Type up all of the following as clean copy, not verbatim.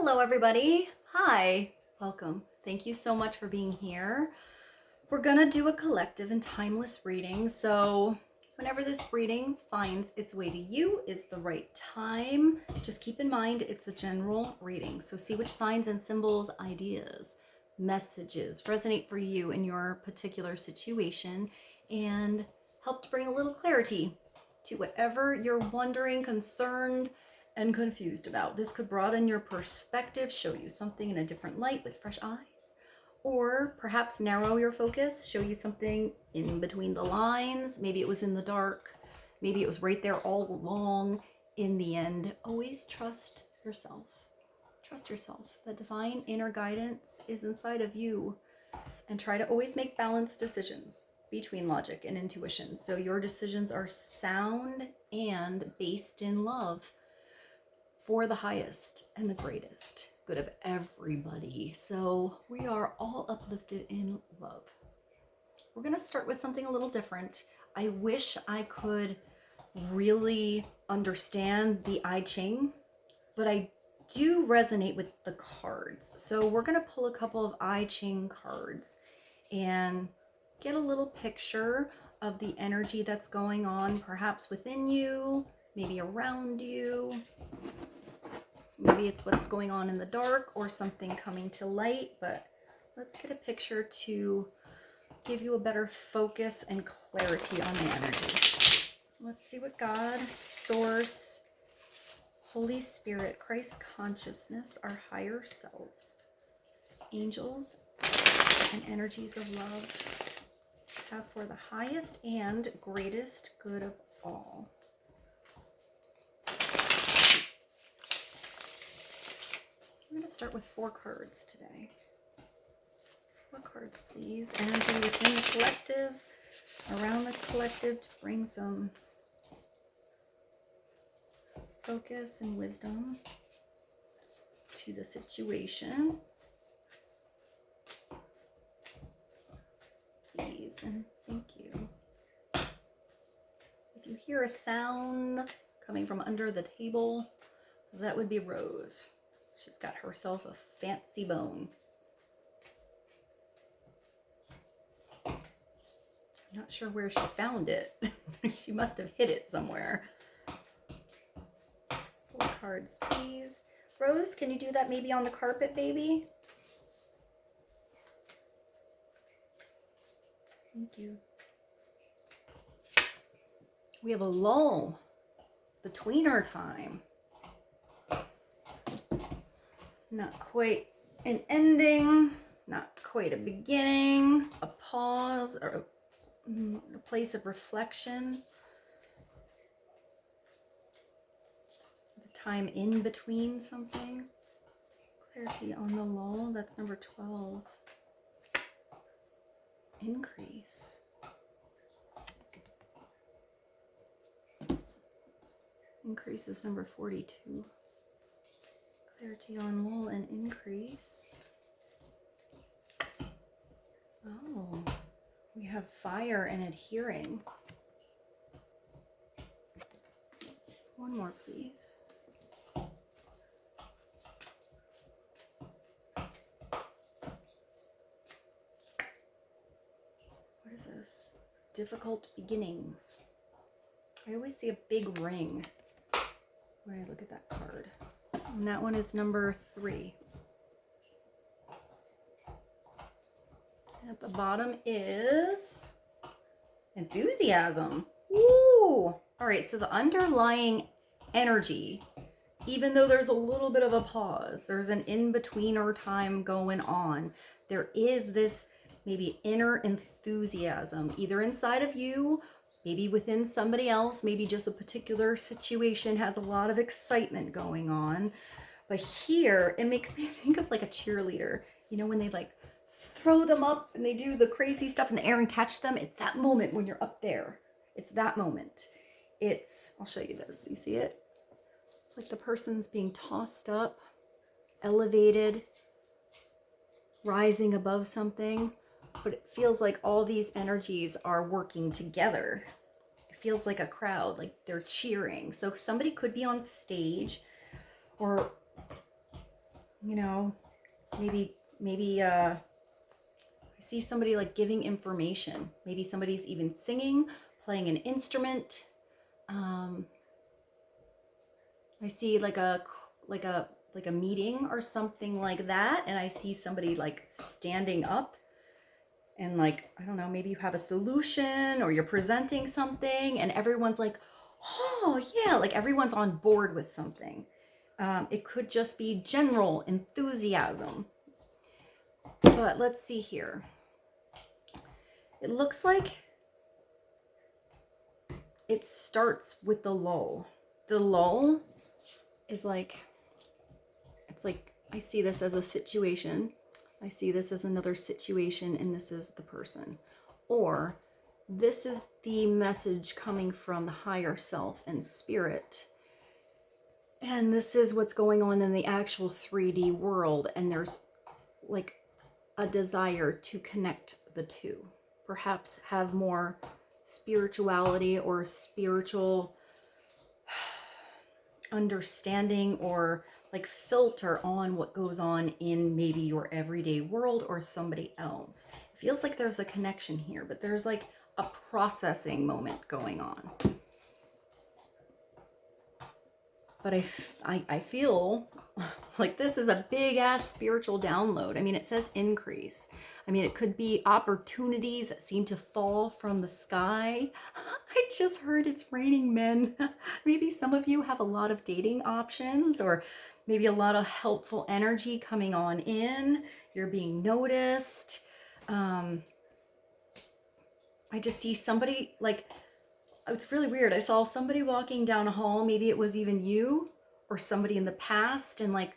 Hello, everybody. Hi, welcome. Thank you so much for being here. We're gonna do a collective and timeless reading. So whenever this reading finds its way to you is the right time. Just keep in mind it's a general reading. So see which signs and symbols, ideas, messages resonate for you in your particular situation and help to bring a little clarity to whatever you're wondering, concerned, and confused about. This could broaden your perspective, show you something in a different light with fresh eyes, or perhaps narrow your focus, show you something in between the lines. Maybe it was in the dark, maybe it was right there all along. In the end, always trust yourself. Trust yourself. The divine inner guidance is inside of you, and try to always make balanced decisions between logic and intuition, so your decisions are sound and based in love for the highest and the greatest good of everybody. So we are all uplifted in love. We're going to start with something a little different. I wish I could really understand the I Ching, but I do resonate with the cards. So we're going to pull a couple of I Ching cards and get a little picture of the energy that's going on, perhaps within you, maybe around you. Maybe it's what's going on in the dark or something coming to light, but let's get a picture to give you a better focus and clarity on the energy. Let's see what God, Source, Holy Spirit, Christ consciousness, our higher selves, angels, and energies of love have for the highest and greatest good of all. I'm going to start with 4 cards today. 4 cards, please. Energy within the collective, around the collective, to bring some focus and wisdom to the situation. Please, and thank you. If you hear a sound coming from under the table, that would be Rose. She's got herself a fancy bone. I'm not sure where she found it. She must have hid it somewhere. 4 cards, please. Rose, can you do that maybe on the carpet, baby? Thank you. We have a lull between our time. Not quite an ending, not quite a beginning, a pause, or a place of reflection. The time in between something. Clarity on the lull, that's number 12. Increase. Increase is number 42. Clarity on lull and increase. Oh, we have fire and adhering. One more, please. What is this? Difficult beginnings. I always see a big ring when I look at that card. And that one is number 3. At the bottom is enthusiasm. Woo! All right, so the underlying energy, even though there's a little bit of a pause, there's an in-betweener time going on, there is this maybe inner enthusiasm, either inside of you, maybe within somebody else, maybe just a particular situation has a lot of excitement going on. But here, it makes me think of like a cheerleader. You know, when they like throw them up and they do the crazy stuff in the air and catch them. It's that moment when you're up there. It's that moment. I'll show you this. You see it? It's like the person's being tossed up, elevated, rising above something. But it feels like all these energies are working together. It feels like a crowd, like they're cheering. So somebody could be on stage, or you know, maybe I see somebody like giving information. Maybe somebody's even singing, playing an instrument. I see like a meeting or something like that, and I see somebody like standing up and like, I don't know, maybe you have a solution or you're presenting something and everyone's like, oh yeah, like everyone's on board with something. It could just be general enthusiasm. But let's see here. It looks like it starts with the lull. The lull is like, it's like, I see this as a situation. I see this as another situation, and this is the person. Or this is the message coming from the higher self and spirit. And this is what's going on in the actual 3D world. And there's like a desire to connect the two. Perhaps have more spirituality or spiritual understanding, or like filter on what goes on in maybe your everyday world or somebody else. It feels like there's a connection here, but there's like a processing moment going on. But I feel like this is a big ass spiritual download. I mean, it says increase. I mean, it could be opportunities that seem to fall from the sky. I just heard it's raining men. Maybe some of you have a lot of dating options, or maybe a lot of helpful energy coming on in. You're being noticed. I just see somebody like, it's really weird. I saw somebody walking down a hall. Maybe it was even you or somebody in the past, and like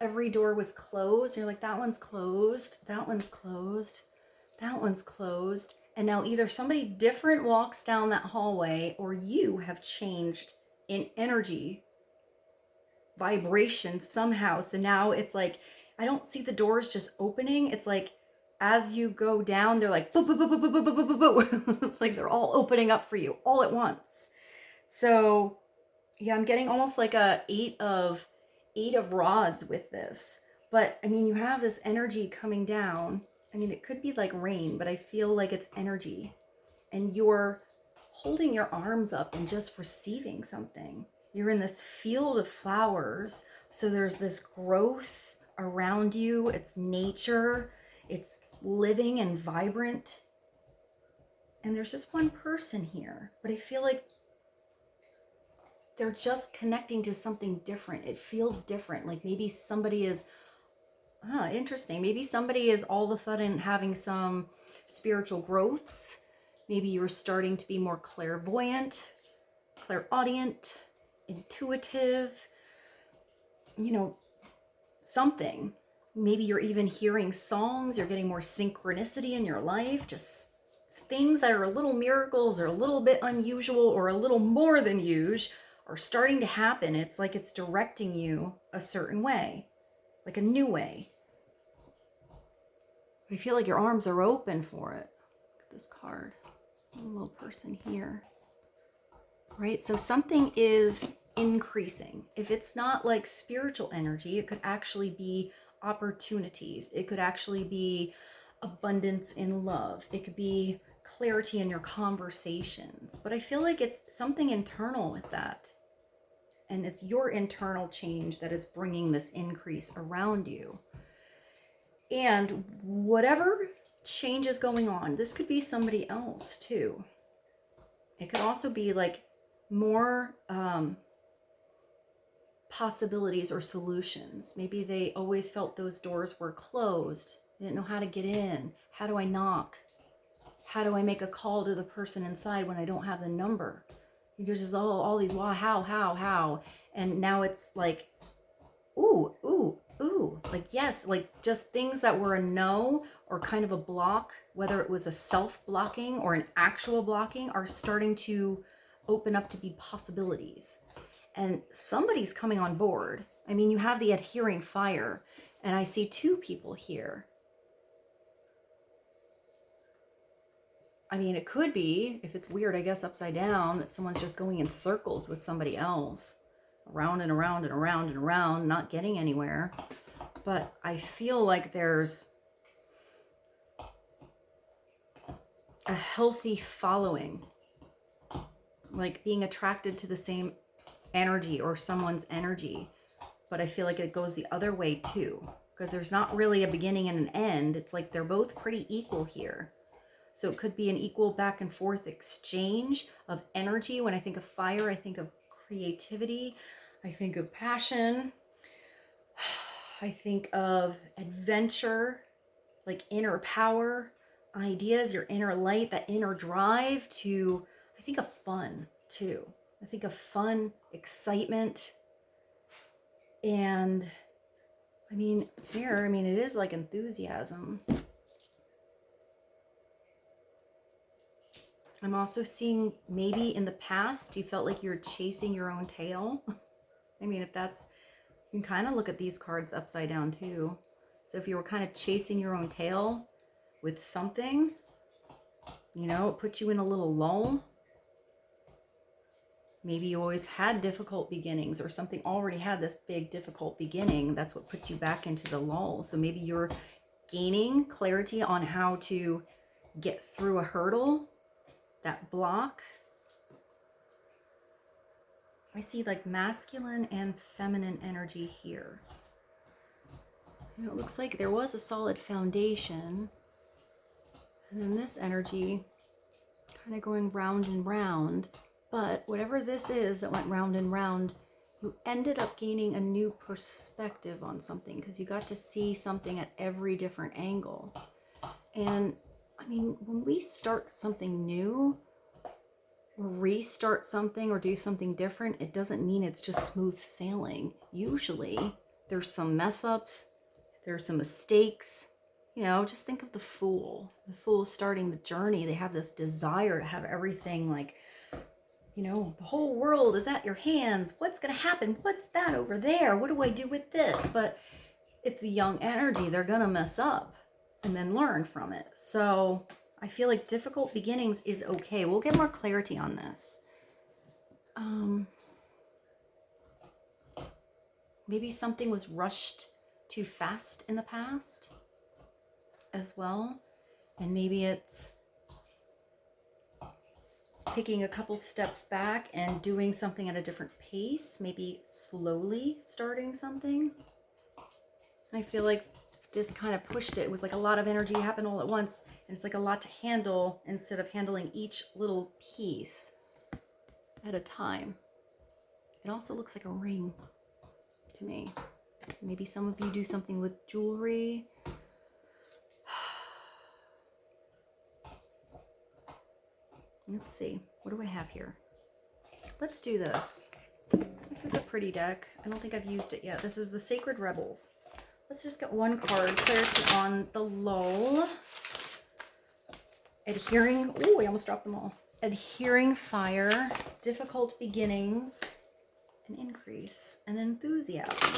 every door was closed. You're like, that one's closed, that one's closed, that one's closed. And now either somebody different walks down that hallway, or you have changed in energy, vibration somehow. So now it's like, I don't see the doors just opening. It's like, as you go down, they're like, boo, boo, boo, boo, boo, boo, boo, boo, boo. Like they're all opening up for you all at once. So yeah, I'm getting almost like a eight of rods with this. But I mean, you have this energy coming down. I mean, it could be like rain, but I feel like it's energy. And you're holding your arms up and just receiving something. You're in this field of flowers. So there's this growth around you. It's nature. It's living and vibrant. And there's just one person here, but I feel like they're just connecting to something different. It feels different. Like maybe somebody is, interesting. Maybe somebody is all of a sudden having some spiritual growths. Maybe you're starting to be more clairvoyant, clairaudient, intuitive, you know, something. Maybe you're even hearing songs, you're getting more synchronicity in your life, just things that are a little miracles or a little bit unusual or a little more than usual are starting to happen. It's like it's directing you a certain way, like a new way. I feel like your arms are open for it. Look at this card, a little person here, right? So something is increasing. If it's not like spiritual energy, it could actually be opportunities. It could actually be abundance in love. It could be clarity in your conversations. But I feel like it's something internal with that. And it's your internal change that is bringing this increase around you. And whatever change is going on, this could be somebody else too. It could also be like more possibilities or solutions. Maybe they always felt those doors were closed. They didn't know how to get in. How do I knock? How do I make a call to the person inside when I don't have the number? There's just all these, wow, how? And now it's like, ooh, like, yes, like just things that were a no or kind of a block, whether it was a self-blocking or an actual blocking, are starting to open up to be possibilities. And somebody's coming on board. I mean, you have the adhering fire, and I see two people here. I mean, it could be, if it's weird, I guess, upside down, that someone's just going in circles with somebody else, around and around and around and around, not getting anywhere. but I feel like there's a healthy following, like being attracted to the same energy or someone's energy. But I feel like it goes the other way too, because there's not really a beginning and an end. It's like they're both pretty equal here. So it could be an equal back and forth exchange of energy. When I think of fire, I think of creativity. I think of passion. I think of adventure, like inner power, ideas, your inner light, that inner drive to, I think of fun too. I think of fun, excitement. And I mean, here, I mean, it is like enthusiasm. I'm also seeing maybe in the past, you felt like you were chasing your own tail. I mean, if that's, you can kind of look at these cards upside down too. So if you were kind of chasing your own tail with something, you know, it put you in a little lull. Maybe you always had difficult beginnings, or something already had this big difficult beginning. That's what put you back into the lull. So maybe you're gaining clarity on how to get through a hurdle, that block. I see like masculine and feminine energy here. You know, it looks like there was a solid foundation. And then this energy kind of going round and round. But whatever this is that went round and round, you ended up gaining a new perspective on something, because you got to see something at every different angle. And I mean, when we start something new, or restart something, or do something different, it doesn't mean it's just smooth sailing. Usually there's some mess ups, there's some mistakes. You know, just think of the Fool. The Fool starting the journey. They have this desire to have everything like, you know, the whole world is at your hands. What's going to happen? What's that over there? What do I do with this? But it's a young energy. They're going to mess up and then learn from it. So I feel like difficult beginnings is okay. We'll get more clarity on this. Maybe something was rushed too fast in the past as well. And maybe it's taking a couple steps back and doing something at a different pace, maybe slowly starting something. I feel like this kind of pushed it. It was like a lot of energy happened all at once, and it's like a lot to handle instead of handling each little piece at a time. It also looks like a ring to me. So maybe some of you do something with jewelry. Let's see, what do I have here? Let's do this. This is a pretty deck. I don't think I've used it yet. This is the Sacred Rebels. Let's just get one card. Clarity on the lull. Adhering. Oh, I almost dropped them all. Adhering fire. Difficult beginnings. An increase. And enthusiasm.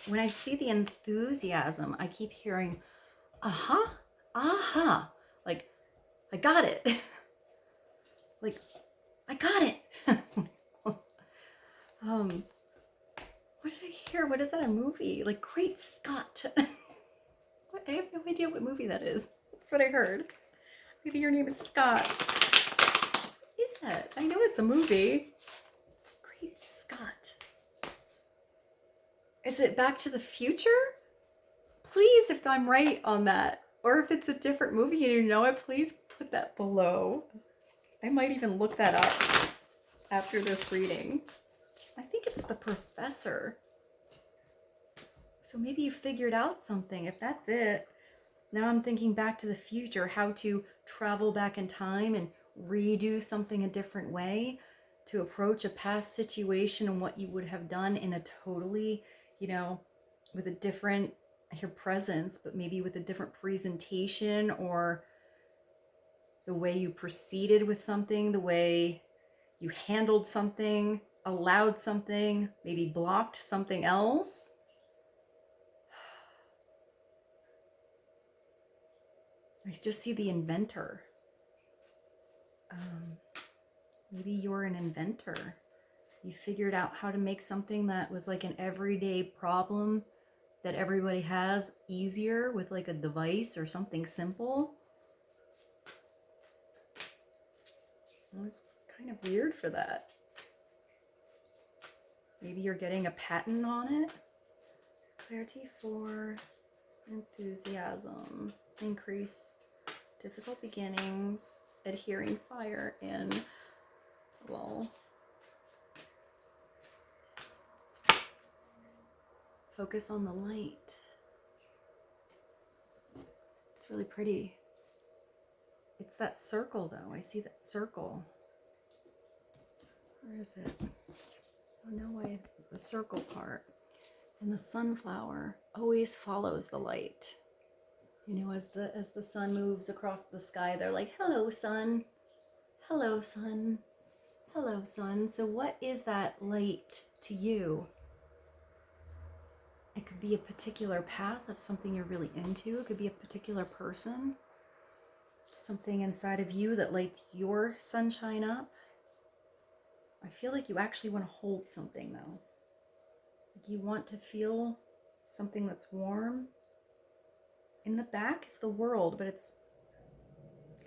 When I see the enthusiasm, I keep hearing, aha, aha. Like, I got it. Like, I got it. What did I hear? What is that, a movie? Like, Great Scott. What? I have no idea what movie that is. That's what I heard. Maybe your name is Scott. What is that? I know it's a movie. Great Scott. Is it Back to the Future? Please, if I'm right on that, or if it's a different movie and you know it, please put that below. I might even look that up after this reading. I think it's The Professor. So maybe you figured out something. If that's it, now I'm thinking Back to the Future, how to travel back in time and redo something a different way to approach a past situation, and what you would have done in a totally, you know, with a different, I hear presence, but maybe with a different presentation, or the way you proceeded with something, the way you handled something, allowed something, maybe blocked something else. I just see the inventor. Maybe you're an inventor. You figured out how to make something that was like an everyday problem that everybody has easier with like a device or something simple. It was kind of weird for that. Maybe you're getting a patent on it. Clarity for enthusiasm. Increase difficult beginnings. Adhering fire in. Well. Focus on the light. It's really pretty. It's that circle though. I see that circle. Where is it? Oh no, the circle part. And the sunflower always follows the light. You know, as the sun moves across the sky, they're like, hello, sun. Hello, sun. Hello, sun. So what is that light to you? It could be a particular path of something you're really into. It could be a particular person. Something inside of you that lights your sunshine up. I feel like you actually want to hold something though. Like you want to feel something that's warm. In the back is the world, but it's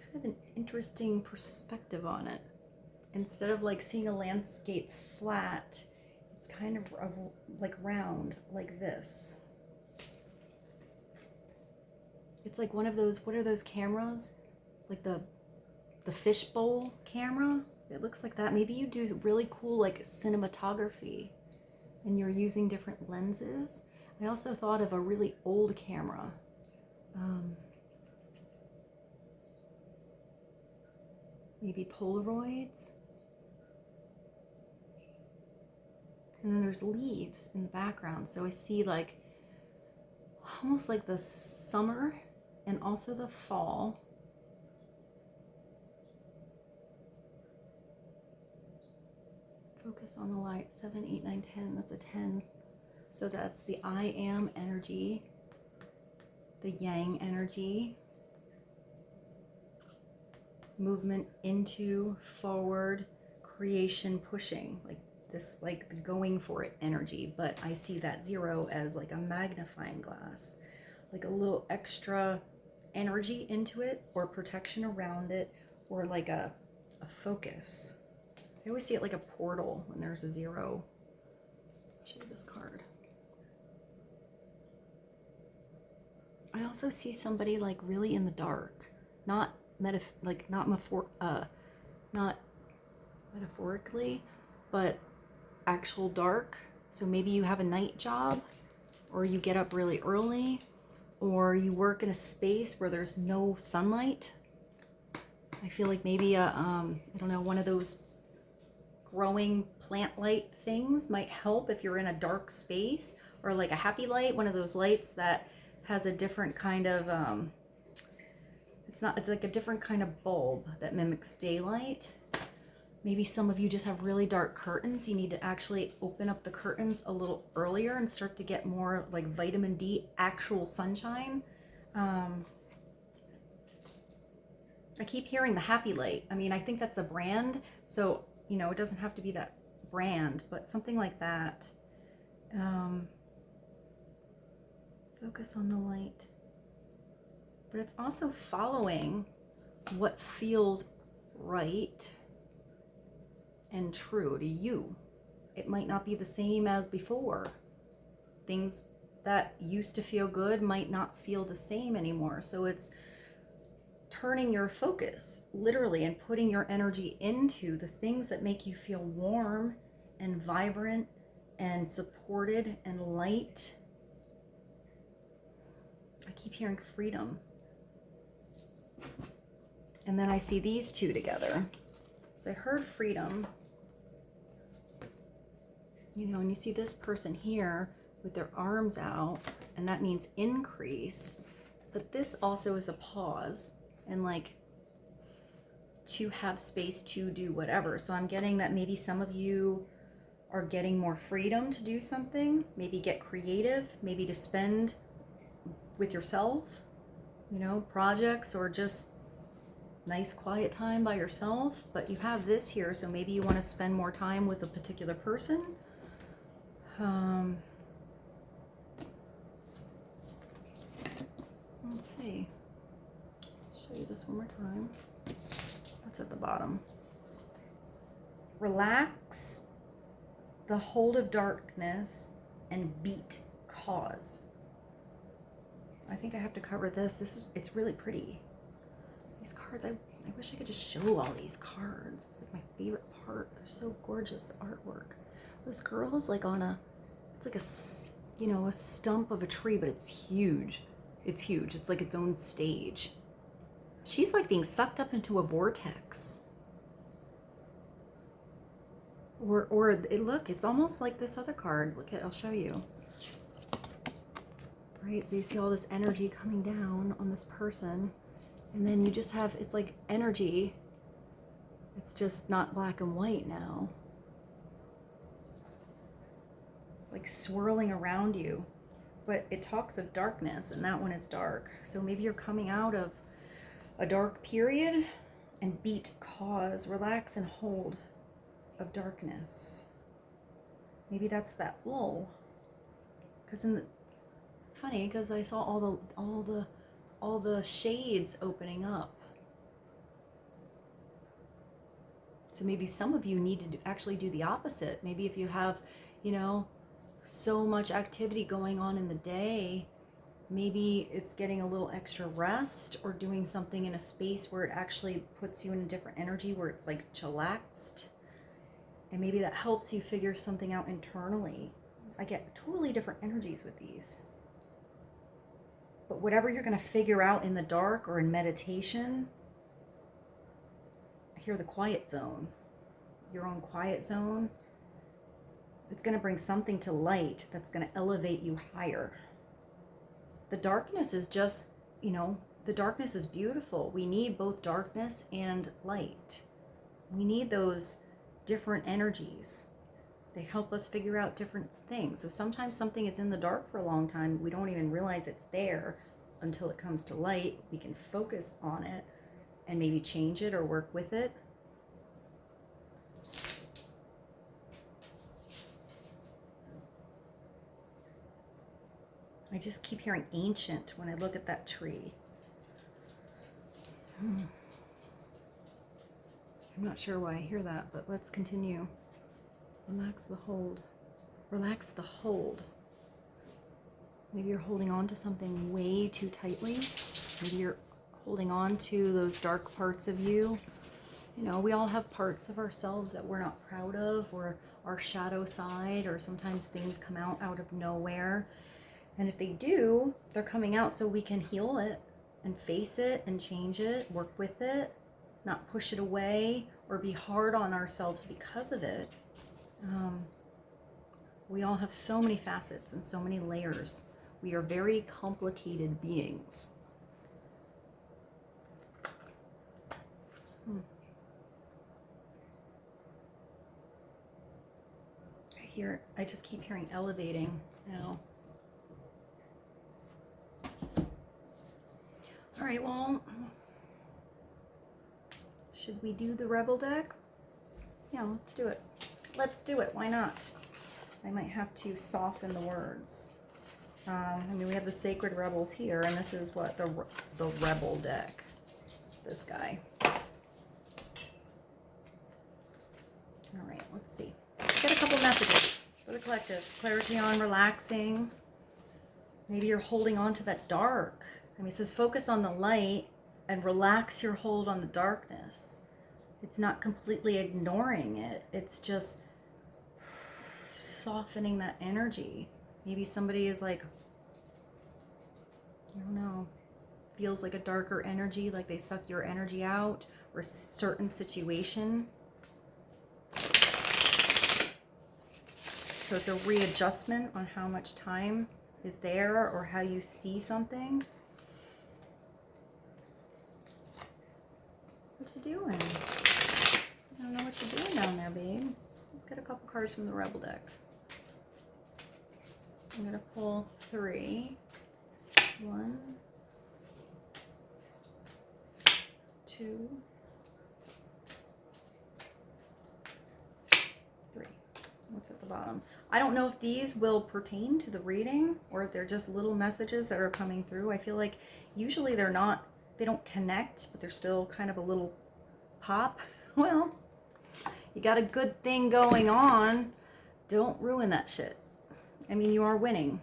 kind of an interesting perspective on it. Instead of like seeing a landscape flat, it's kind of like round, like this. It's like one of those, what are those cameras? Like the fishbowl camera? It looks like that. Maybe you do really cool like cinematography and you're using different lenses. I also thought of a really old camera. Maybe Polaroids. And then there's leaves in the background. So I see like almost like the summer and also the fall. Focus on the light. 7, 8, 9, 10. That's a 10. So that's the I am energy, the yang energy, movement into, forward, creation, pushing, like this, like the going for it energy. But I see that 0 as like a magnifying glass, like a little extra energy into it, or protection around it, or like a focus. I always see it like a portal when there's a 0. I'll show you this card. I also see somebody like really in the dark, not metaphorically, but actual dark. So maybe you have a night job, or you get up really early, or you work in a space where there's no sunlight. I feel like maybe I don't know, one of those growing plant light things might help if you're in a dark space, or like a happy light, one of those lights that has a different kind of it's like a different kind of bulb that mimics daylight. Maybe some of you just have really dark curtains. You need to actually open up the curtains a little earlier and start to get more like vitamin D, actual sunshine. I keep hearing the happy light. I mean, I think that's a brand, so you know, it doesn't have to be that brand, but something like that. Focus on the light. But it's also following what feels right and true to you. It might not be the same as before. Things that used to feel good might not feel the same anymore. So it's turning your focus literally and putting your energy into the things that make you feel warm and vibrant and supported and light. I keep hearing freedom. And then I see these two together. So I heard freedom. You know, and you see this person here with their arms out, and that means increase. But this also is a pause and like to have space to do whatever. So I'm getting that maybe some of you are getting more freedom to do something, maybe get creative, maybe to spend with yourself, you know, projects, or just nice quiet time by yourself, but you have this here, so maybe you want to spend more time with a particular person. Let's see. Show you this one more time. That's at the bottom. Relax the hold of darkness and beat cause. I think I have to cover this. It's really pretty. These cards, I wish I could just show all these cards. It's like my favorite part. They're so gorgeous artwork. This girl is like on it's like a stump of a tree, but it's huge. It's huge. It's like its own stage. She's like being sucked up into a vortex. Look, it's almost like this other card. Look, I'll show you. Right, so you see all this energy coming down on this person, and then you just have, it's like energy. It's just not black and white now. Like swirling around you. But it talks of darkness, and that one is dark. So maybe you're coming out of a dark period and beat cause, relax and hold of darkness. Maybe that's that lull. Because it's funny because I saw all the shades opening up. So maybe some of you need to actually do the opposite. Maybe if you have, so much activity going on in the day, maybe it's getting a little extra rest or doing something in a space where it actually puts you in a different energy, where it's like chillaxed. And maybe that helps you figure something out internally. I get totally different energies with these. But whatever you're going to figure out in the dark or in meditation, I hear the quiet zone, your own quiet zone. It's going to bring something to light that's going to elevate you higher. The darkness is just, the darkness is beautiful. We need both darkness and light. We need those different energies. They help us figure out different things. So sometimes something is in the dark for a long time. We don't even realize it's there until it comes to light. We can focus on it and maybe change it or work with it. I just keep hearing ancient when I look at that tree. I'm not sure why I hear that, but let's continue. Relax the hold. Relax the hold. Maybe you're holding on to something way too tightly. Maybe you're holding on to those dark parts of you. We all have parts of ourselves that we're not proud of, or our shadow side, or sometimes things come out of nowhere. And if they do, they're coming out so we can heal it and face it and change it, work with it, not push it away or be hard on ourselves because of it. We all have so many facets and so many layers. We are very complicated beings. I just keep hearing elevating now. All right, well, should we do the Rebel deck? Yeah, let's do it. Let's do it. Why not? I might have to soften the words. We have the Sacred Rebels here, and this is what the Rebel deck. This guy. All right, let's see. Get a couple messages for the collective. Clarity on relaxing. Maybe you're holding on to that dark. It says focus on the light and relax your hold on the darkness. It's not completely ignoring it. It's just softening that energy. Maybe somebody is like, I don't know, feels like a darker energy, like they suck your energy out, or a certain situation. So it's a readjustment on how much time is there or how you see something. What you doing? I don't know what you're doing down there, babe. Let's get a couple cards from the Rebel deck. I'm going to pull 3. 1, 2, 3. What's at the bottom? I don't know if these will pertain to the reading or if they're just little messages that are coming through. I feel like usually they're not, they don't connect, but they're still kind of a little pop. Well, you got a good thing going on. Don't ruin that shit. I mean, you are winning.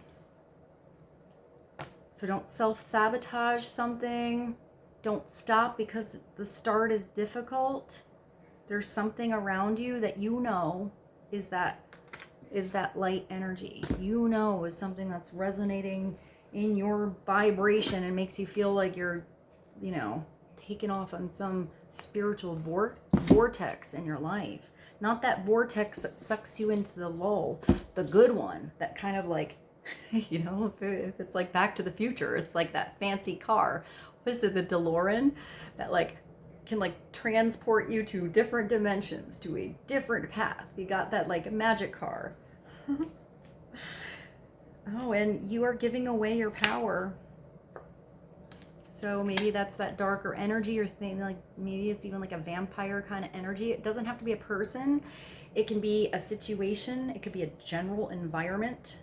So don't self-sabotage something. Don't stop because the start is difficult. There's something around you that you know is that light energy. You know is something that's resonating in your vibration and makes you feel like you're, you know, taking off on some spiritual vortex in your life. Not that vortex that sucks you into the lull, the good one that kind of like, you know, if it's like Back to the Future, it's like that fancy car. What is it, the DeLorean? That like can like transport you to different dimensions, to a different path. You got that like magic car. Oh, and you are giving away your power. So maybe that's that darker energy or thing, like maybe it's even like a vampire kind of energy. It doesn't have to be a person. It can be a situation. It could be a general environment.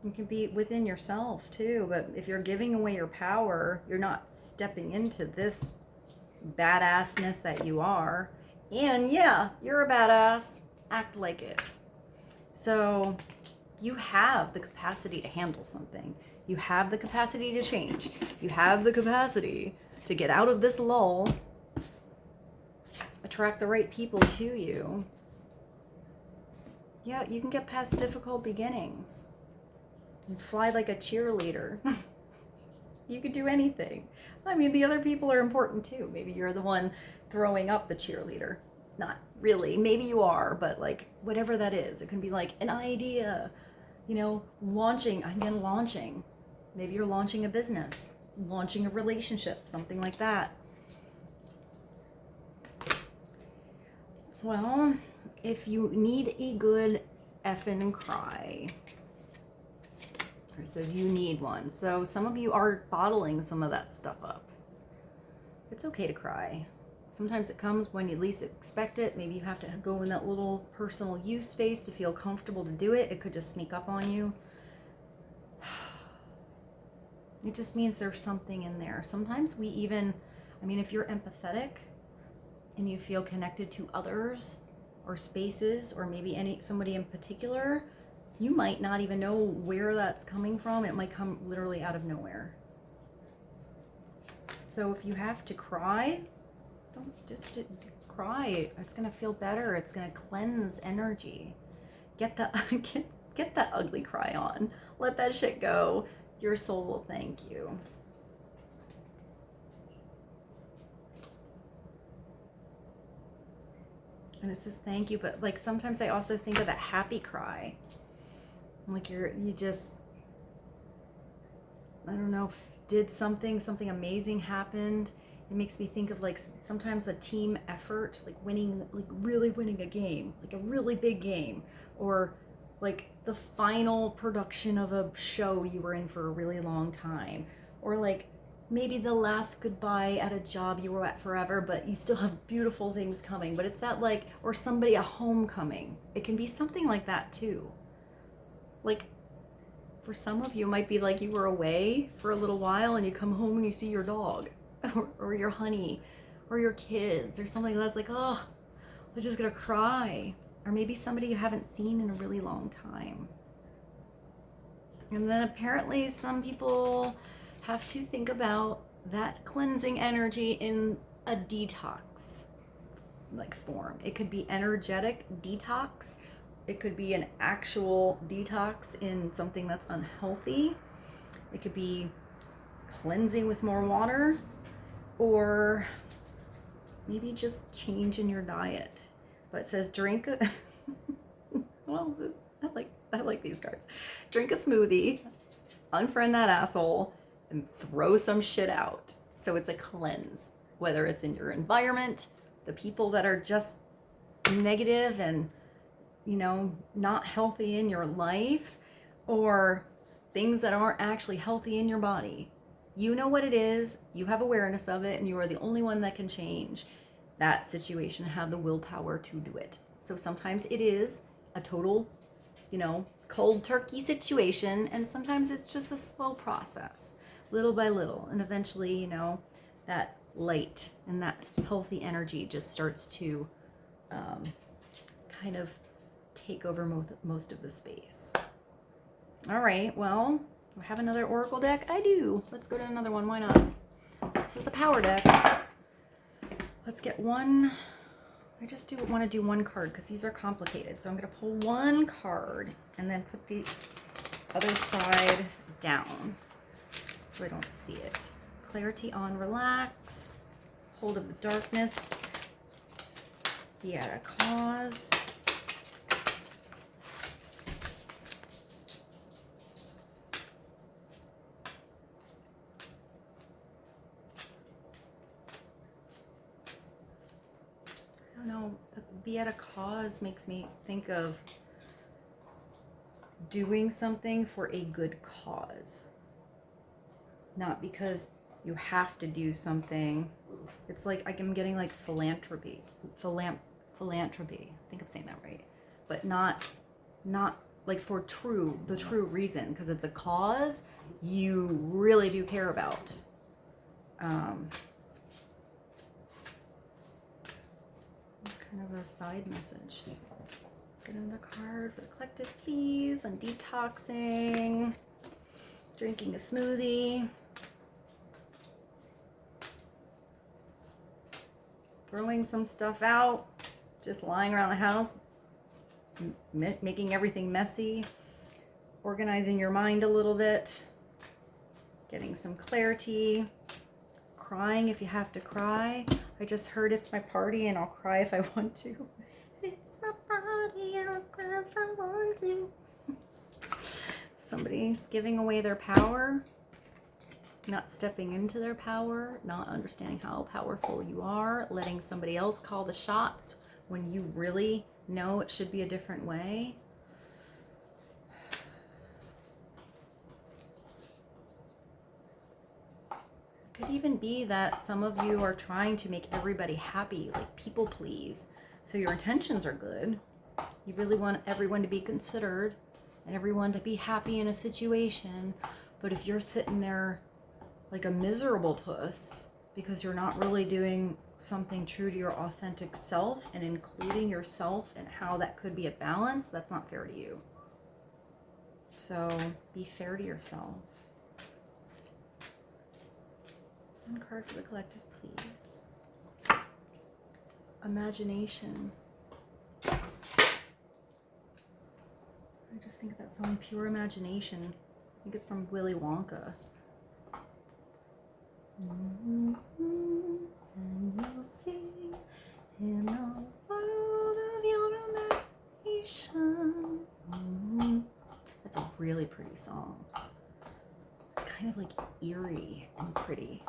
It can be within yourself too. But if you're giving away your power, you're not stepping into this badassness that you are. And yeah, you're a badass. Act like it. So you have the capacity to handle something. You have the capacity to change. You have the capacity to get out of this lull, attract the right people to you. Yeah, you can get past difficult beginnings and fly like a cheerleader. You could do anything. I mean, the other people are important too. Maybe you're the one throwing up the cheerleader. Not really. Maybe you are, but like whatever that is, it can be like an idea, you know, launching. Launching. Maybe you're launching a business, launching a relationship, something like that. Well, if you need a good effing cry, it says you need one. So some of you are bottling some of that stuff up. It's okay to cry. Sometimes it comes when you least expect it. Maybe you have to go in that little personal use space to feel comfortable to do it. It could just sneak up on you. It just means there's something in there. Sometimes we even, I mean, if you're empathetic and you feel connected to others or spaces or maybe somebody in particular, you might not even know where that's coming from. It might come literally out of nowhere. So if you have to cry, don't just cry. It's gonna feel better. It's gonna cleanse energy. Get the get that ugly cry on. Let that shit go. Your soul will thank you. And it says thank you, but like sometimes I also think of that happy cry. Like you just, I don't know, did something amazing happened. It makes me think of like sometimes a team effort, like winning, like really winning a game, like a really big game, or like the final production of a show you were in for a really long time, or like maybe the last goodbye at a job you were at forever, but you still have beautiful things coming. But it's that like, or somebody, a homecoming. It can be something like that too. Like for some of you, it might be like you were away for a little while and you come home and you see your dog or your honey or your kids or something that's like, oh, I'm just gonna cry. Or maybe somebody you haven't seen in a really long time. And then apparently some people have to think about that cleansing energy in a detox like form. It could be energetic detox. It could be an actual detox in something that's unhealthy. It could be cleansing with more water, or maybe just change in your diet. But it says drink a well, I like these cards. Drink a smoothie, unfriend that asshole, and throw some shit out. So it's a cleanse, whether it's in your environment, the people that are just negative and, you know, not healthy in your life, or things that aren't actually healthy in your body. You know what it is, you have awareness of it, and you are the only one that can change that situation, have the willpower to do it. So sometimes it is a total, you know, cold turkey situation, and sometimes it's just a slow process, little by little, and eventually, you know, that light and that healthy energy just starts to kind of take over most of the space. All right, well, we have another oracle deck. I do. Let's go to another one. Why not? This is the power deck. Let's get one. I just want to do one card because these are complicated. So I'm going to pull one card and then put the other side down so I don't see it. Clarity on relax. Hold of the darkness. Be at a cause. Be at a cause makes me think of doing something for a good cause. Not because you have to do something. It's like I'm getting like philanthropy. Philanthropy. I think I'm saying that right. But not like for the true reason, because it's a cause you really do care about. Kind of a side message. Let's get another card for the collective, please. On detoxing, drinking a smoothie, throwing some stuff out, just lying around the house, making everything messy, organizing your mind a little bit, getting some clarity, crying if you have to cry. I just heard it's my party and I'll cry if I want to. It's my party and I'll cry if I want to. Somebody's giving away their power, not stepping into their power, not understanding how powerful you are, letting somebody else call the shots when you really know it should be a different way. Could even be that some of you are trying to make everybody happy, like people please. So your intentions are good. You really want everyone to be considered and everyone to be happy in a situation. But if you're sitting there like a miserable puss because you're not really doing something true to your authentic self and including yourself and how that could be a balance, that's not fair to you. So be fair to yourself. One card for the collective, please. Imagination. I just think that song, Pure Imagination. I think it's from Willy Wonka. And you'll see in a world of your imagination. That's a really pretty song. It's kind of like eerie and pretty.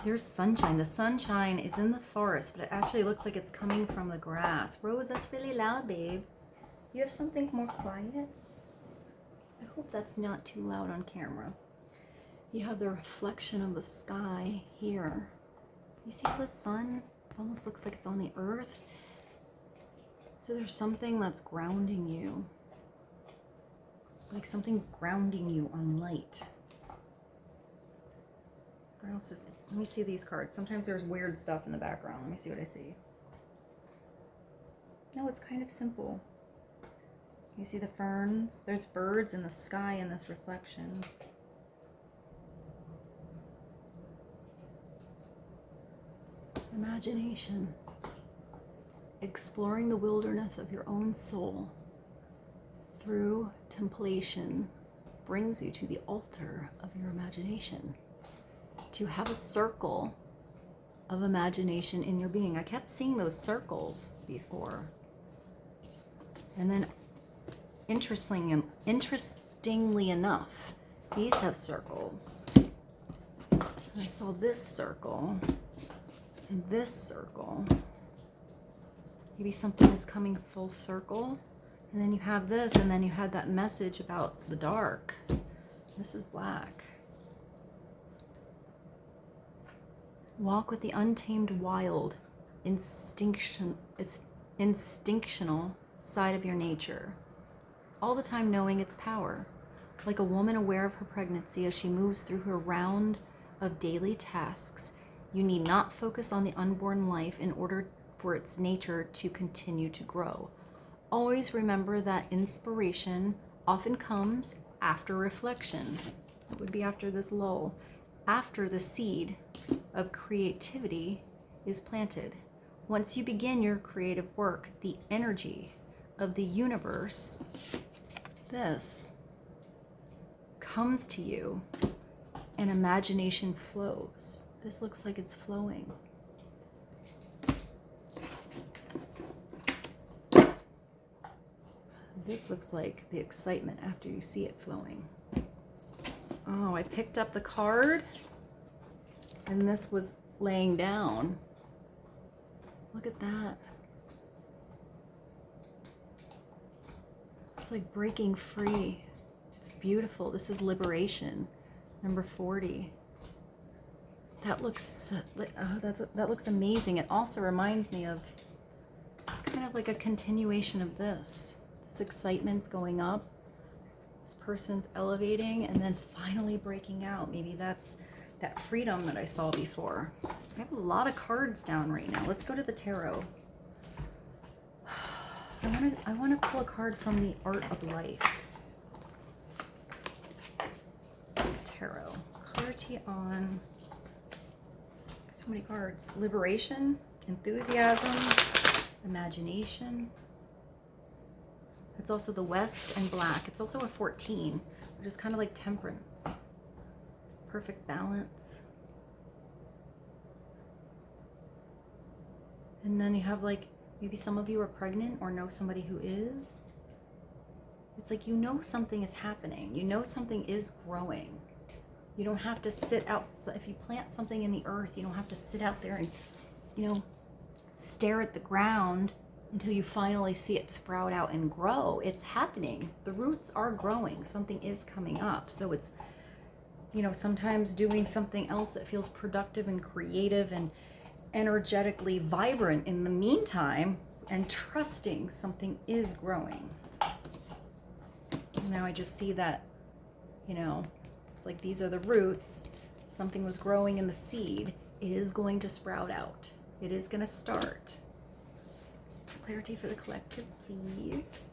There's sunshine. The sunshine is in the forest, but it actually looks like it's coming from the grass. Rose, that's really loud, babe. You have something more quiet? I hope that's not too loud on camera. You have the reflection of the sky here. You see the sun? It almost looks like it's on the earth. So there's something that's grounding you. Like something grounding you on light. What else is it? Let me see these cards. Sometimes there's weird stuff in the background. Let me see what I see. No, it's kind of simple. You see the ferns? There's birds in the sky in this reflection. Imagination. Exploring the wilderness of your own soul through templation brings you to the altar of your imagination. To have a circle of imagination in your being. I kept seeing those circles before. And then interestingly enough, these have circles. I saw this circle and this circle. Maybe something is coming full circle. And then you have this, and then you had that message about the dark. And This is black. Walk with the untamed wild, instinctional side of your nature, all the time knowing its power. Like a woman aware of her pregnancy as she moves through her round of daily tasks, you need not focus on the unborn life in order for its nature to continue to grow. Always remember that inspiration often comes after reflection. It would be after this lull, after the seed of creativity is planted. Once you begin your creative work, the energy of the universe, this, comes to you and imagination flows. This looks like it's flowing. This looks like the excitement after you see it flowing. Oh, I picked up the card and this was laying down. Look at that. It's like breaking free. It's beautiful. This is liberation, number 40. That looks that looks amazing. It also reminds me of, it's kind of like a continuation of this. This excitement's going up. This person's elevating and then finally breaking out. Maybe that's that freedom that I saw before. I have a lot of cards down right now. Let's go to the tarot. I want to pull a card from the Art of Life. Tarot. Clarity on, so many cards. Liberation, enthusiasm, imagination. It's also the West and black. It's also a 14, which is kind of like temperance. Perfect balance. And then you have like, maybe some of you are pregnant or know somebody who is. It's like, you know something is happening. You know something is growing. You don't have to sit out. If you plant something in the earth, you don't have to sit out there and, you know, stare at the ground until you finally see it sprout out and grow. It's happening. The roots are growing. Something is coming up. So it's, you know, sometimes doing something else that feels productive and creative and energetically vibrant in the meantime, and trusting something is growing. Now I just see that, you know, it's like these are the roots. Something was growing in the seed. It is going to sprout out. It is going to start. Clarity for the collective, please.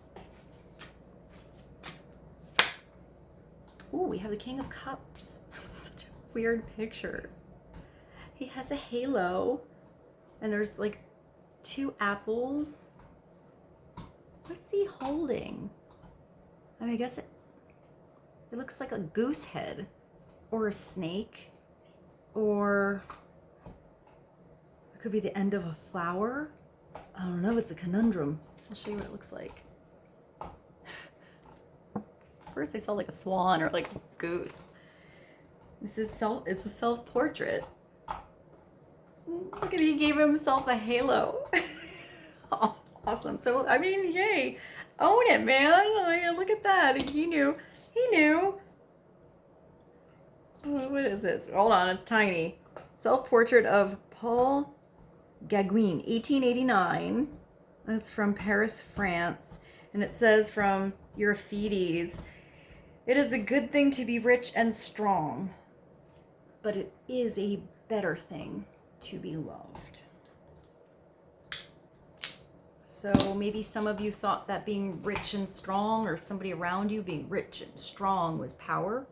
Ooh, we have the King of Cups. Such a weird picture. He has a halo, and there's like 2 apples. What is he holding? I mean, I guess it looks like a goose head or a snake, or it could be the end of a flower. I don't know, it's a conundrum. I'll show you what it looks like. First I saw like a swan or like a goose. This is it's a self-portrait. Look at, he gave himself a halo. Awesome. So, I mean, yay. Own it, man. I mean, look at that. He knew. He knew. What is this? Hold on, it's tiny. Self-portrait of Paul Gauguin, 1889. That's from Paris, France. And it says from Euripides, "It is a good thing to be rich and strong, but it is a better thing to be loved." So maybe some of you thought that being rich and strong, or somebody around you being rich and strong, was power.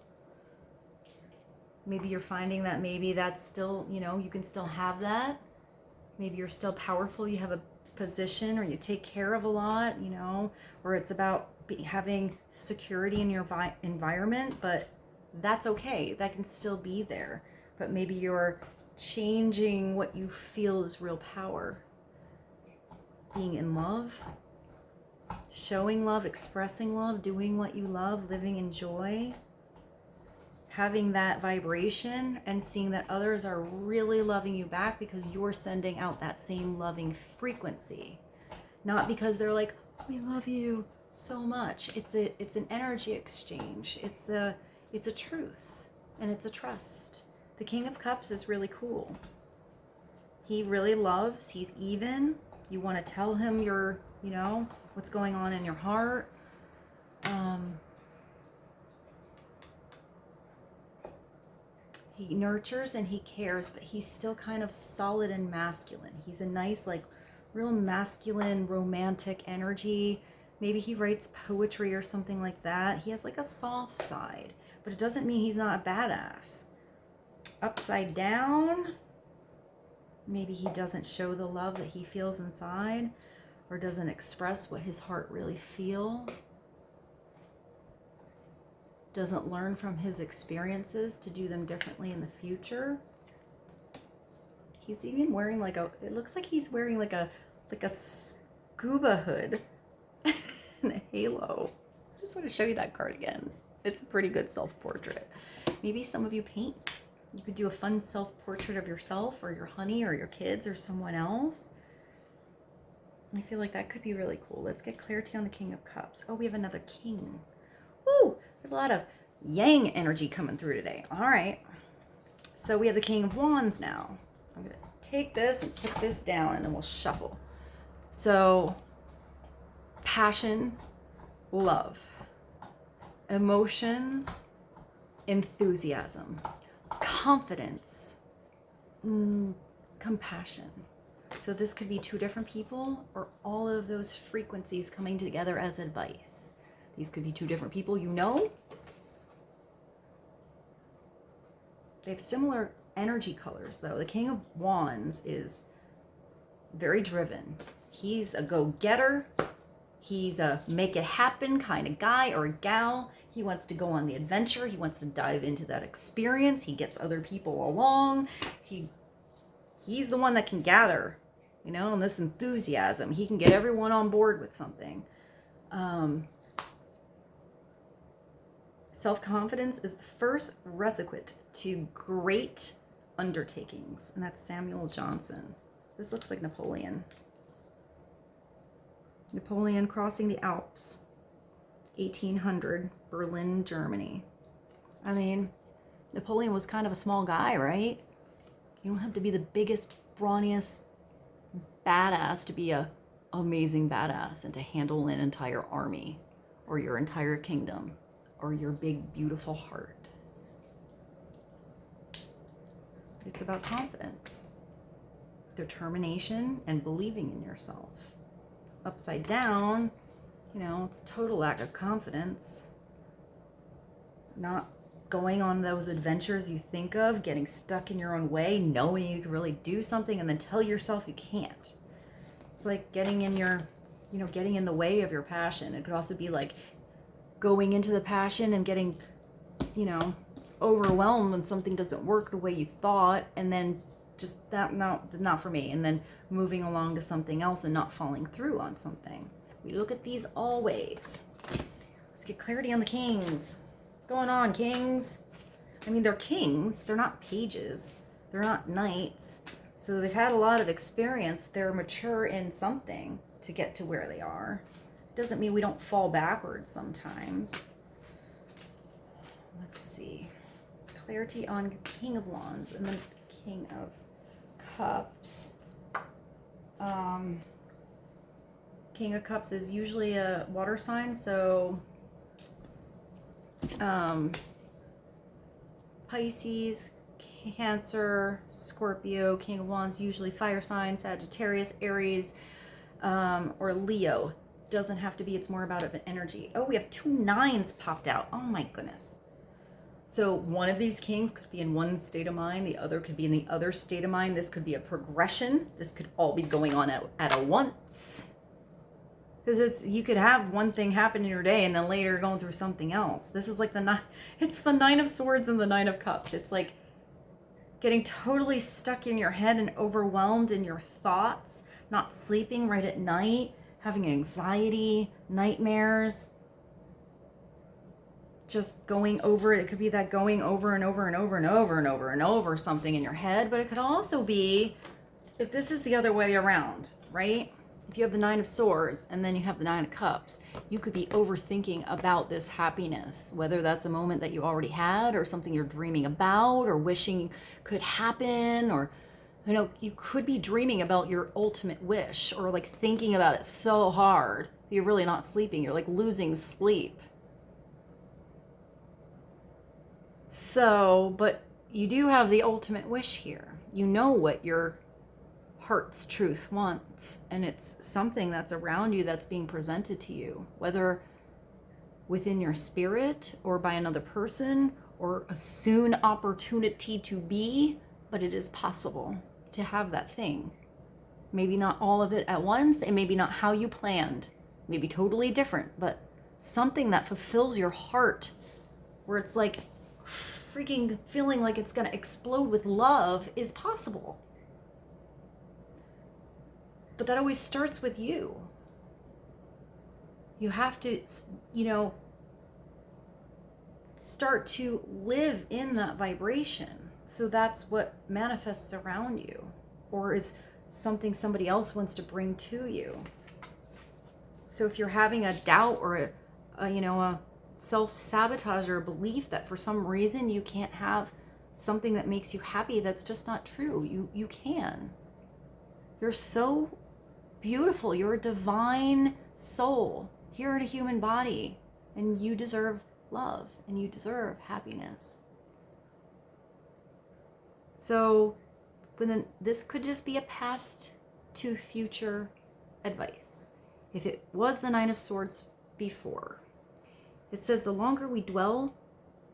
Maybe you're finding that maybe that's still, you know, you can still have that. Maybe you're still powerful, you have a position, or you take care of a lot, you know, or it's about having security in your environment, but that's okay. That can still be there. But maybe you're changing what you feel is real power. Being in love, showing love, expressing love, doing what you love, living in joy, having that vibration and seeing that others are really loving you back because you're sending out that same loving frequency. Not because they're like, "We love you so much." It's an energy exchange. It's It's a truth and it's a trust. The King of Cups is really cool. He really loves, he's even. You want to tell him your, you know, what's going on in your heart. He nurtures and he cares, but he's still kind of solid and masculine. He's a nice, like, real masculine, romantic energy. Maybe he writes poetry or something like that. He has like a soft side, but it doesn't mean he's not a badass. Upside down, maybe he doesn't show the love that he feels inside, or doesn't express what his heart really feels. Doesn't learn from his experiences to do them differently in the future. He's even wearing like a, it looks like he's wearing like a scuba hood and a halo. I just want to show you that card again. It's a pretty good self-portrait. Maybe some of you paint. You could do a fun self-portrait of yourself or your honey or your kids or someone else. I feel like that could be really cool. Let's get clarity on the King of Cups. Oh, we have another king. Woo! There's a lot of yang energy coming through today. All right. So we have the King of Wands now. I'm going to take this and put this down and then we'll shuffle. So passion, love, emotions, enthusiasm, confidence, compassion. So this could be two different people or all of those frequencies coming together as advice. These could be two different people you know. They have similar energy colors though. The King of Wands is very driven. He's a go-getter. He's a make it happen kind of guy or a gal. He wants to go on the adventure. He wants to dive into that experience. He gets other people along. He's the one that can gather, you know, and this enthusiasm. He can get everyone on board with something. Self-confidence is the first requisite to great undertakings, and that's Samuel Johnson. This looks like Napoleon. Napoleon crossing the Alps, 1800, Berlin, Germany. I mean, Napoleon was kind of a small guy, right? You don't have to be the biggest, brawniest badass to be a amazing badass and to handle an entire army or your entire kingdom or your big, beautiful heart. It's about confidence, determination, and believing in yourself. Upside down, you know, it's total lack of confidence. Not going on those adventures you think of, getting stuck in your own way, knowing you can really do something and then tell yourself you can't. It's like getting in your, you know, getting in the way of your passion. It could also be like going into the passion and getting, you know, overwhelmed when something doesn't work the way you thought, and then just that, not for me, and then moving along to something else and not following through on something. We look at these always. Let's get clarity on the kings. What's going on, kings? I mean, they're kings. They're not pages. They're not knights. So they've had a lot of experience. They're mature in something to get to where they are. Doesn't mean we don't fall backwards sometimes. Let's see. Clarity on King of Wands and then King of Cups. King of Cups is usually a water sign, so Pisces, Cancer, Scorpio. King of Wands usually fire sign, Sagittarius, Aries, or Leo. Doesn't have to be, it's more about an energy. Oh, we have 2 9s popped out. Oh my goodness. So one of these kings could be in one state of mind, the other could be in the other state of mind. This could be a progression. This could all be going on at once. Because it's, you could have one thing happen in your day and then later going through something else. This is like it's the 9 of Swords and the 9 of Cups. It's like getting totally stuck in your head and overwhelmed in your thoughts, not sleeping right at night, having anxiety, nightmares. Just going over, it could be that going over and over and over and over and over and over something in your head, but it could also be if this is the other way around, right? if you have the Nine of Swords and then you have the Nine of Cups, you could be overthinking about this happiness, whether that's a moment that you already had or something you're dreaming about or wishing could happen, or, you know, you could be dreaming about your ultimate wish, or like thinking about it so hard that you're really not sleeping. You're like losing sleep. So, but you do have the ultimate wish here. You know what your heart's truth wants, and it's something that's around you that's being presented to you, whether within your spirit or by another person or a soon opportunity to be, but it is possible to have that thing. Maybe not all of it at once, and maybe not how you planned, maybe totally different, but something that fulfills your heart, where it's like freaking feeling like it's going to explode with love, is possible. But that always starts with you. You have to, you know, start to live in that vibration. So that's what manifests around you, or is something somebody else wants to bring to you. So if you're having a doubt or a self-sabotage or a belief that for some reason you can't have something that makes you happy, that's just not true. You can. You're so beautiful. You're a divine soul here in a human body, and you deserve love and you deserve happiness. So this could just be a past to future advice. If it was the Nine of Swords before, it says the longer we dwell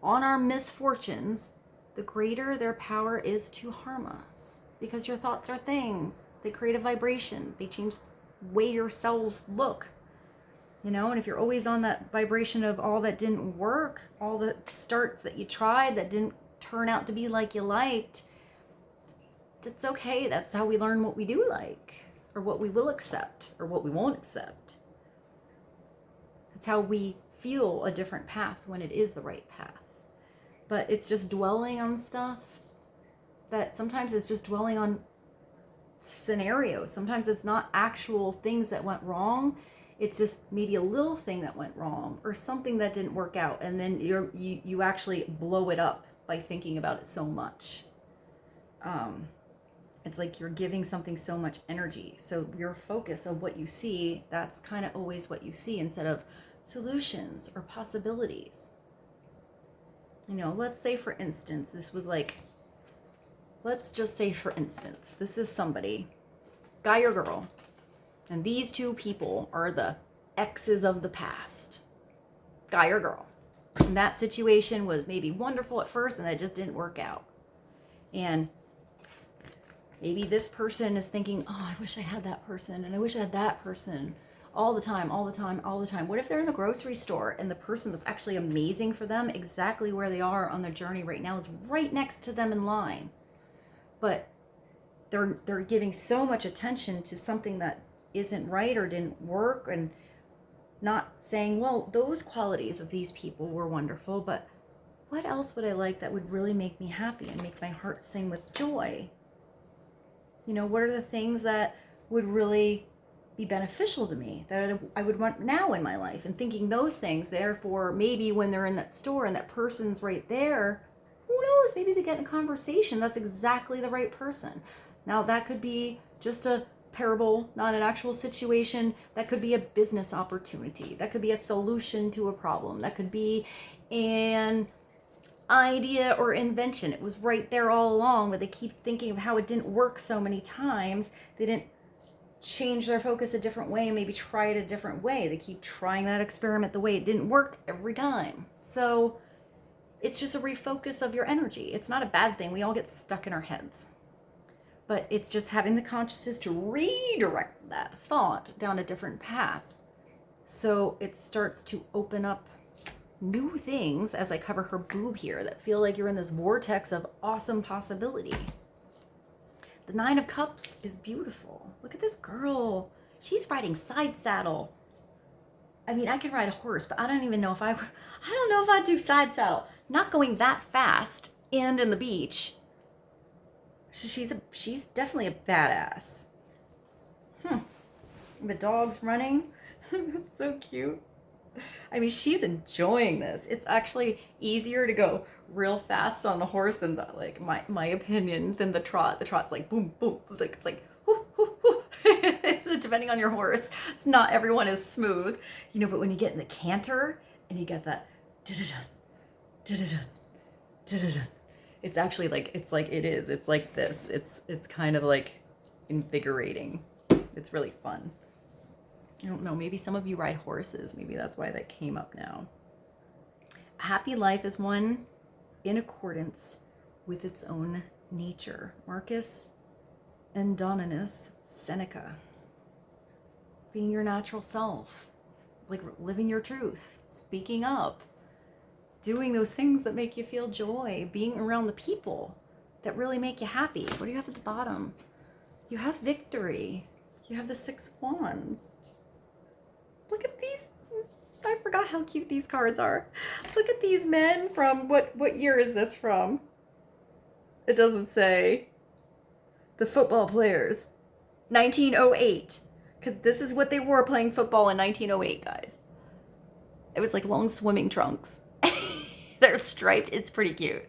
on our misfortunes, the greater their power is to harm us. Because your thoughts are things. They create a vibration. They change the way your cells look. You know, and if you're always on that vibration of all that didn't work, all the starts that you tried that didn't turn out to be like you liked, that's okay. That's how we learn what we do like, or what we will accept, or what we won't accept. That's how we feel a different path when it is the right path. But it's just dwelling on stuff that sometimes it's just dwelling on scenarios. Sometimes it's not actual things that went wrong. It's just maybe a little thing that went wrong or something that didn't work out, and then you actually blow it up by thinking about it so much. It's like you're giving something so much energy. So your focus of what you see, that's kind of always what you see, instead of solutions or possibilities. You know, let's say for instance, this was like, let's just say for instance, this is somebody, guy or girl, and these two people are the exes of the past, guy or girl. And that situation was maybe wonderful at first and it just didn't work out. And maybe this person is thinking, oh, I wish I had that person, and I wish I had that person all the time, all the time, all the time. What if they're in the grocery store and the person that's actually amazing for them, exactly where they are on their journey right now, is right next to them in line? But they're giving so much attention to something that isn't right or didn't work, and not saying, well, those qualities of these people were wonderful, but what else would I like that would really make me happy and make my heart sing with joy? You know, what are the things that would really be beneficial to me that I would want now in my life? And thinking those things, therefore, maybe when they're in that store and that person's right there, who knows, maybe they get in a conversation that's exactly the right person. Now, that could be just a parable, not an actual situation. That could be a business opportunity. That could be a solution to a problem. That could be an idea or invention. It was right there all along, but they keep thinking of how it didn't work so many times. They didn't change their focus a different way, maybe try it a different way. They keep trying that experiment the way it didn't work every time. So it's just a refocus of your energy. It's not a bad thing. We all get stuck in our heads. But it's just having the consciousness to redirect that thought down a different path. So it starts to open up new things, as I cover her boob here, that feel like you're in this vortex of awesome possibility. The Nine of Cups is beautiful. Look at this girl. She's riding side saddle. I mean, I can ride a horse, but I don't even know if I don't know if I'd do side saddle. Not going that fast and in the beach. She's definitely a badass. The dog's running. It's so cute. I mean, she's enjoying this. It's actually easier to go real fast on the horse than the, like, my opinion, than the trot. The trot's like boom, boom. It's like whoo, whoo, whoo. Depending on your horse. It's not everyone is smooth. You know, but when you get in the canter and you get that da-da-dun, da-da-dun, da-da-dun, it's actually like, it's like this. It's kind of like invigorating. It's really fun. I don't know, maybe some of you ride horses. Maybe that's why that came up now. A happy life is one in accordance with its own nature. Marcus Antoninus Seneca. Being your natural self, like living your truth, speaking up, doing those things that make you feel joy, being around the people that really make you happy. What do you have at the bottom? You have victory. You have the 6 of Wands. Look at these. I forgot how cute these cards are. Look at these men from, what year is this from? It doesn't say. The football players. 1908. Because this is what they wore playing football in 1908, guys. It was like long swimming trunks. They're striped. It's pretty cute.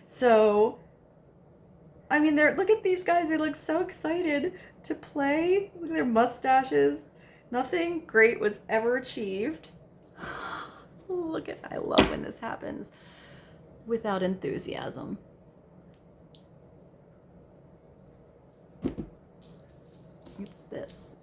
So, I mean, look at these guys. They look so excited to play. Look at their mustaches. Nothing great was ever achieved. Look at, I love when this happens without enthusiasm. It's this.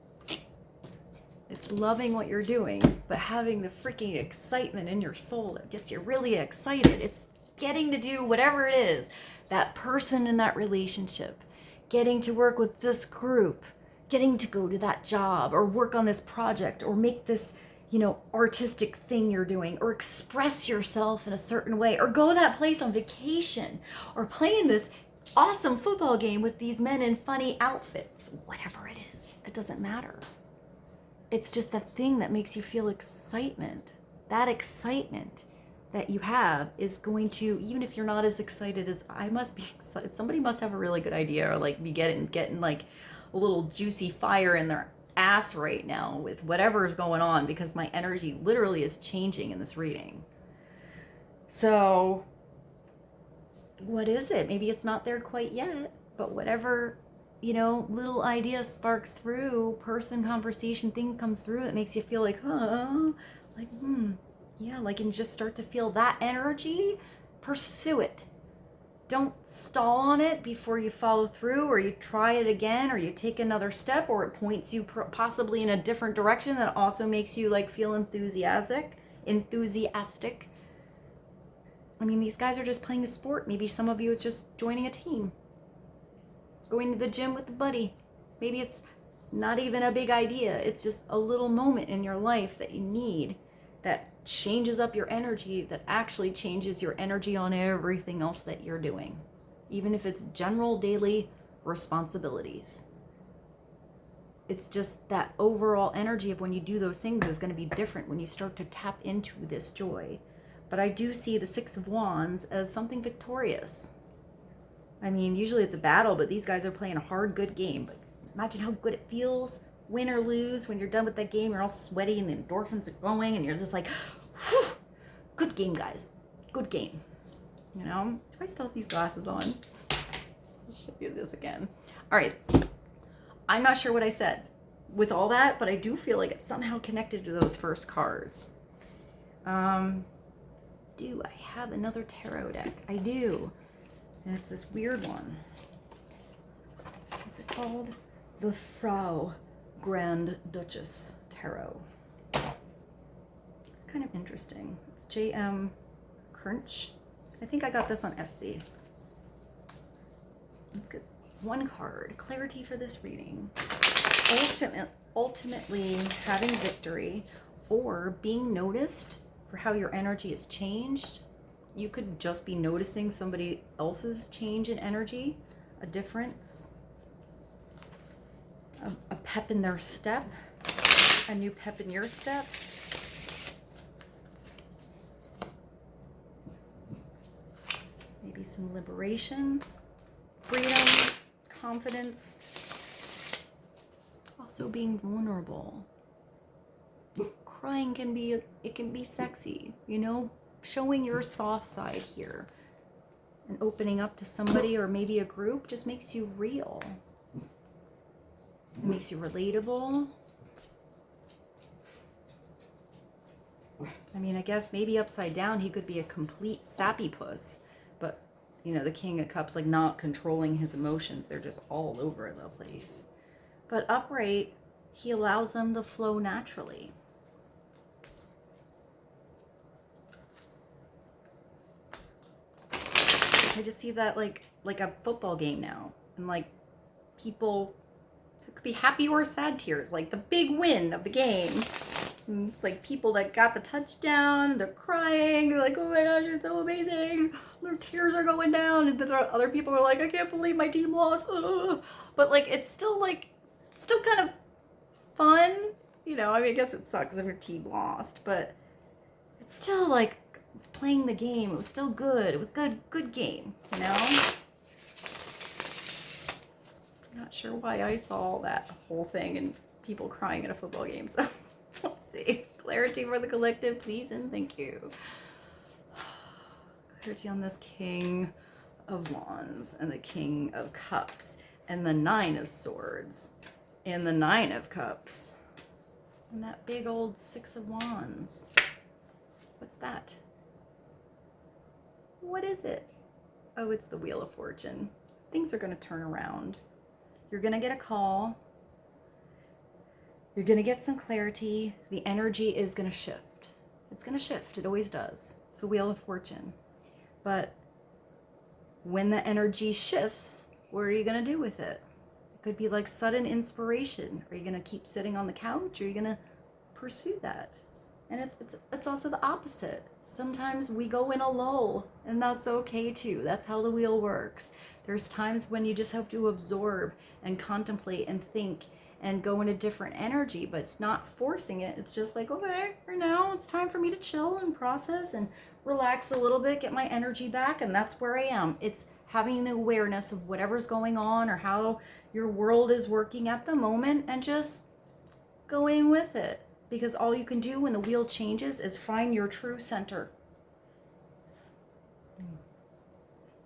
It's loving what you're doing, but having the freaking excitement in your soul that gets you really excited. It's getting to do whatever it is. That person in that relationship, getting to work with this group, getting to go to that job or work on this project or make this, you know, artistic thing you're doing, or express yourself in a certain way, or go to that place on vacation, or play in this awesome football game with these men in funny outfits. Whatever it is, it doesn't matter. It's just that thing that makes you feel excitement. That excitement that you have is going to, even if you're not as excited as I must be excited, somebody must have a really good idea, or like be getting like a little juicy fire in their ass right now with whatever is going on, because my energy literally is changing in this reading. So what is it? Maybe it's not there quite yet, but whatever, you know, little idea sparks through, person, conversation, thing comes through that makes you feel like, like, yeah, like, and just start to feel that energy, pursue it. Don't stall on it before you follow through, or you try it again, or you take another step, or it points you possibly in a different direction that also makes you like feel enthusiastic. I mean, these guys are just playing a sport. Maybe some of you it's just joining a team, going to the gym with a buddy. Maybe it's not even a big idea. It's just a little moment in your life that you need, that changes up your energy, that actually changes your energy on everything else that you're doing, even if it's general daily responsibilities. It's just that overall energy of when you do those things is going to be different when you start to tap into this joy. But I do see the 6 of Wands as something victorious. I mean, usually it's a battle, but these guys are playing a hard, good game. But imagine how good it feels, win or lose, when you're done with that game, you're all sweaty and the endorphins are going and you're just like, whew, good game, guys. Good game. You know? Do I still have these glasses on? I'll show you this again. All right. I'm not sure what I said with all that, but I do feel like it's somehow connected to those first cards. Do I have another tarot deck? I do. And it's this weird one. What's it called? The Frau Grand Duchess Tarot. It's kind of interesting. It's J.M. Crunch. I think I got this on Etsy. Let's get one card. Clarity for this reading. Ultimately having victory, or being noticed for how your energy has changed. You could just be noticing somebody else's change in energy, a difference, a pep in their step, a new pep in your step. Maybe some liberation, freedom, confidence. Also also being vulnerable. Crying can be, it can be sexy, you know, showing your soft side here and opening up to somebody or maybe a group just makes you real. It makes you relatable. I mean, I guess maybe upside down he could be a complete sappy puss, but you know, the King of Cups, like not controlling his emotions. They're just all over the place. But upright, he allows them to flow naturally. I just see that like a football game now, and like people, it could be happy or sad tears, like the big win of the game. And it's like people that got the touchdown, they're crying, they're like, oh my gosh, it's so amazing. Their tears are going down, and then other people are like, I can't believe my team lost. Ugh. But like, it's still kind of fun, you know. I mean, I guess it sucks if your team lost, but it's still like playing the game. It was still good. It was good game, you know. I'm not sure why I saw that whole thing and people crying at a football game. So let's see. Clarity for the collective, please and thank you. Clarity on this King of Wands and the King of Cups and the Nine of Swords and the Nine of Cups and that big old Six of Wands. What's that? What is it? Oh, it's the Wheel of Fortune. Things are going to turn around. You're going to get a call. You're going to get some clarity. The energy is going to shift. It's going to shift. It always does. It's the Wheel of Fortune. But when the energy shifts, what are you going to do with it? It could be like sudden inspiration. Are you going to keep sitting on the couch? Or are you going to pursue that? And it's also the opposite. Sometimes we go in a lull, and that's okay too. That's how the wheel works. There's times when you just have to absorb and contemplate and think and go in a different energy, but it's not forcing it. It's just like, okay, for now, it's time for me to chill and process and relax a little bit, get my energy back, and that's where I am. It's having the awareness of whatever's going on or how your world is working at the moment and just going with it. Because all you can do when the wheel changes is find your true center.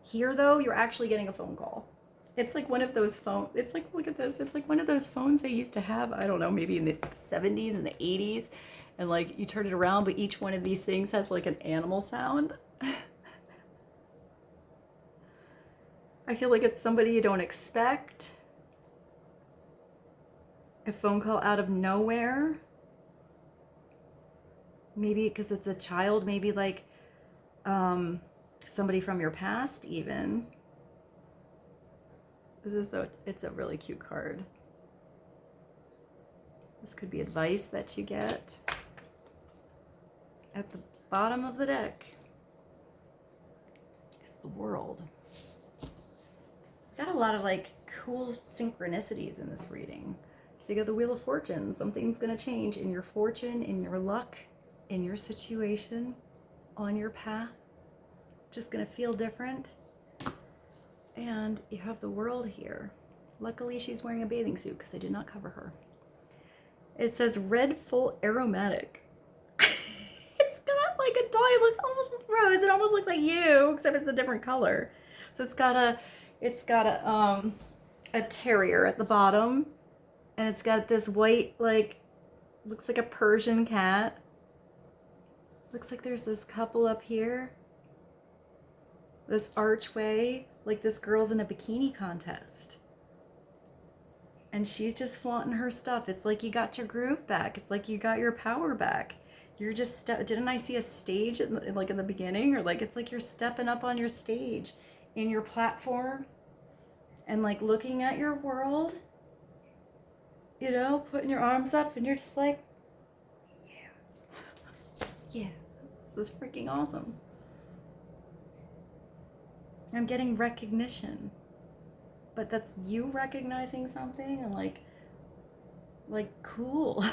Here, though, you're actually getting a phone call. It's like one of those phones. It's like, look at this. It's like one of those phones they used to have, I don't know, maybe in the 70s and the 80s. And like you turn it around, but each one of these things has like an animal sound. I feel like it's somebody you don't expect. A phone call out of nowhere. Maybe because it's a child, maybe like somebody from your past even. It's a really cute card. This could be advice that you get. At the bottom of the deck is the World. Got a lot of like cool synchronicities in this reading. So you got the Wheel of Fortune. Something's gonna change in your fortune, in your luck, in your situation, on your path. Just gonna feel different. And you have the World here. Luckily she's wearing a bathing suit because I did not cover her. It says red full aromatic. It's got like a doll. It looks almost rose. It almost looks like you, except it's a different color. So it's got a terrier at the bottom, and it's got this white, like, looks like a Persian cat. Looks like there's this couple up here. This archway, like this girl's in a bikini contest. And she's just flaunting her stuff. It's like you got your groove back. It's like you got your power back. You're just, didn't I see a stage like in the beginning? Or like, it's like you're stepping up on your stage in your platform and like looking at your world, you know, putting your arms up and you're just like, yeah, yeah, this is freaking awesome. I'm getting recognition, but that's you recognizing something and like cool.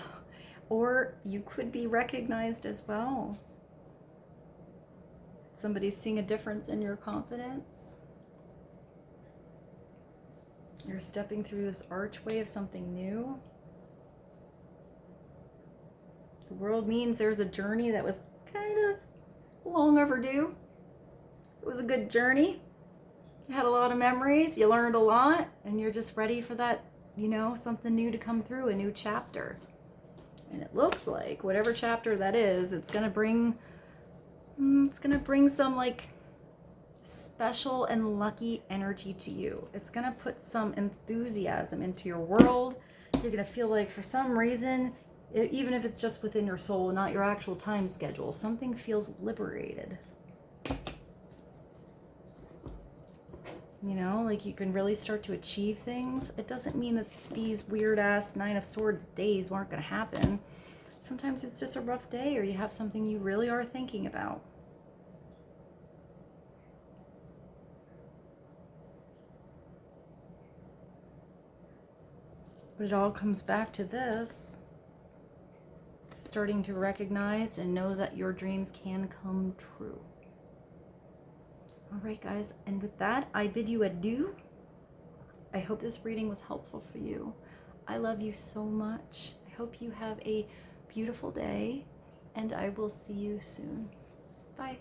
Or you could be recognized as well. Somebody's seeing a difference in your confidence. You're stepping through this archway of something new. The world means there's a journey that was kind of long overdue. It was a good journey. You had a lot of memories, you learned a lot, and you're just ready for that, you know, something new to come through, a new chapter. And it looks like whatever chapter that is, it's gonna bring some like special and lucky energy to you. It's gonna put some enthusiasm into your world. You're gonna feel like for some reason, even if it's just within your soul, not your actual time schedule, something feels liberated. You know, like you can really start to achieve things. It doesn't mean that these weird ass Nine of Swords days weren't going to happen. Sometimes it's just a rough day, or you have something you really are thinking about. But it all comes back to this. Starting to recognize and know that your dreams can come true. All right, guys, and with that, I bid you adieu. I hope this reading was helpful for you. I love you so much. I hope you have a beautiful day, and I will see you soon. Bye.